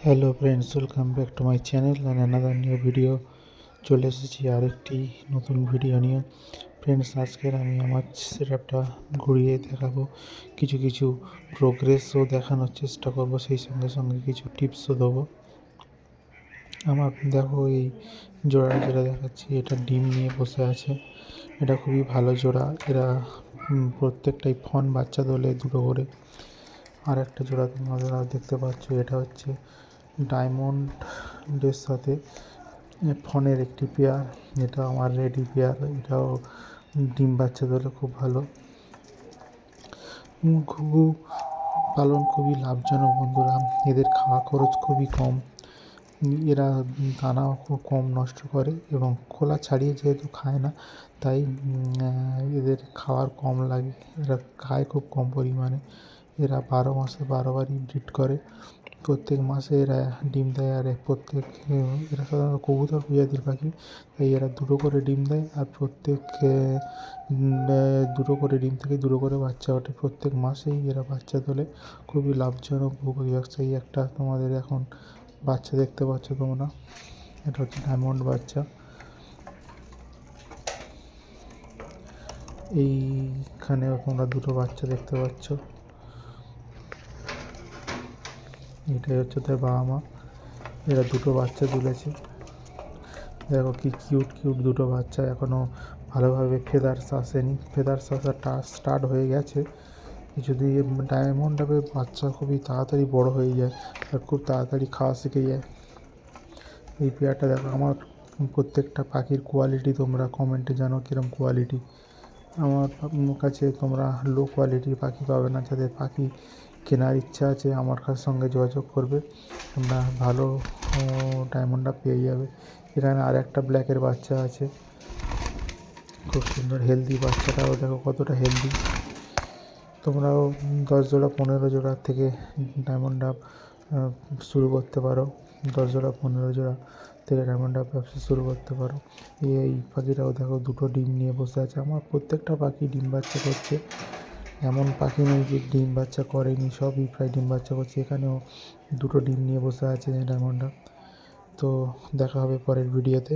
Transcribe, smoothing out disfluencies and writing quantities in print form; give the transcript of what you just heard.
Hello friends, welcome back to my channel and another new video. চলে এসেছি আরেকটি নতুন ভিডিও নিয়ে। ফ্রেন্ডস, আজকের আমি আমার সেটআপটা ঘুরিয়ে দেখাবো, কিছু কিছু প্রোগ্রেসও দেখানোর চেষ্টা করব, সেই সঙ্গে সঙ্গে কিছু টিপসও দেবো। আমার দেখো, এই জোড়া যেটা দেখাচ্ছি এটা ডিম নিয়ে বসে আছে। এটা খুবই ভালো জোড়া। এরা প্রত্যেকটাই ফন বাচ্চা দোলে দুটো করে। আর একটা জোড়া তোমরা দেখতে পাচ্ছ, এটা হচ্ছে ডায়মন্ডের সাথে ফনের একটি পেয়ার। এটা আমার রেডি পেয়ার। এটাও ডিম বাচ্চা দিলে খুব ভালো। ঘুঘু পালন খুবই লাভজনক বন্ধুরা। এদের খাওয়া খরচ খুবই কম। এরা দানাও খুব কম নষ্ট করে এবং খোলা ছাড়িয়ে যেহেতু খায় না, তাই এদের খাওয়ার কম লাগে। এরা খায় খুব কম পরিমাণে। এরা 12 মাসে 12 বারই ব্রিড করে। প্রত্যেক মাসে এরা ডিম দেয়। আর এরা সাধারণত কবুতর প্রজাতির পাখি, তাই এরা দুটো করে ডিম দেয়। আর প্রত্যেক দুটো করে ডিম থেকে দুটো করে বাচ্চা ওঠে। প্রত্যেক মাসেই এরা বাচ্চা তোলে। খুবই লাভজনক বহুপাখি ব্যবসায়ী। একটা তোমাদের এখন বাচ্চা দেখতে পাচ্ছ তোমরা, এটা হচ্ছে ডায়মন্ড বাচ্চা। এইখানেও তোমরা দুটো বাচ্চা দেখতে পাচ্ছ। এটাই হচ্ছে তার বাবা মা। এরা দুটো বাচ্চা তুলেছে। দেখো কি কিউট কিউট দুটো বাচ্চা। এখনও ভালোভাবে ফেদার্স আসেনি। ফেদার্স আসাটা স্টার্ট হয়ে গেছে। যদি ডায়মন্ড হবে, বাচ্চা খুবই তাড়াতাড়ি বড় হয়ে যায় আর খুব তাড়াতাড়ি খাওয়া শিখে যায়। এই পেয়ারটা দেখো। আমার প্রত্যেকটা পাখির কোয়ালিটি তোমরা কমেন্টে জানো কীরকম কোয়ালিটি। আমার কাছে তোমরা লো কোয়ালিটির পাখি পাবে না। যাদের পাখি কেনার ইচ্ছা আছে, আমার সঙ্গে যোগাযোগ করবে, তোমরা ভালো ডায়মন্ডটা পেয়ে যাবে। এখানে আর একটা ব্ল্যাকের বাচ্চা আছে, খুব সুন্দর হেলদি। বাচ্চাটাও দেখো কতটা হেলদি। তোমরাও 10 জোড়া 15 জোড়া থেকে ডায়মন্ড ডাব শুরু করতে পারো। 10 জোড়া 15 জোড়া থেকে ডায়মন্ড ডাব ব্যবসা শুরু করতে পারো। এই পাখিটাও দেখো দুটো ডিম নিয়ে বসে আছে। আমার প্রত্যেকটা পাখি ডিম বাচ্চা করছে, এমন পাখি নেই যে ডিম বাচ্চা করেনি, সবই প্রায় ডিম বাচ্চা করছে। এখানেও দুটো ডিম নিয়ে বসে আছে ডায়মন্ড ডাব। তো দেখা হবে পরের ভিডিওতে।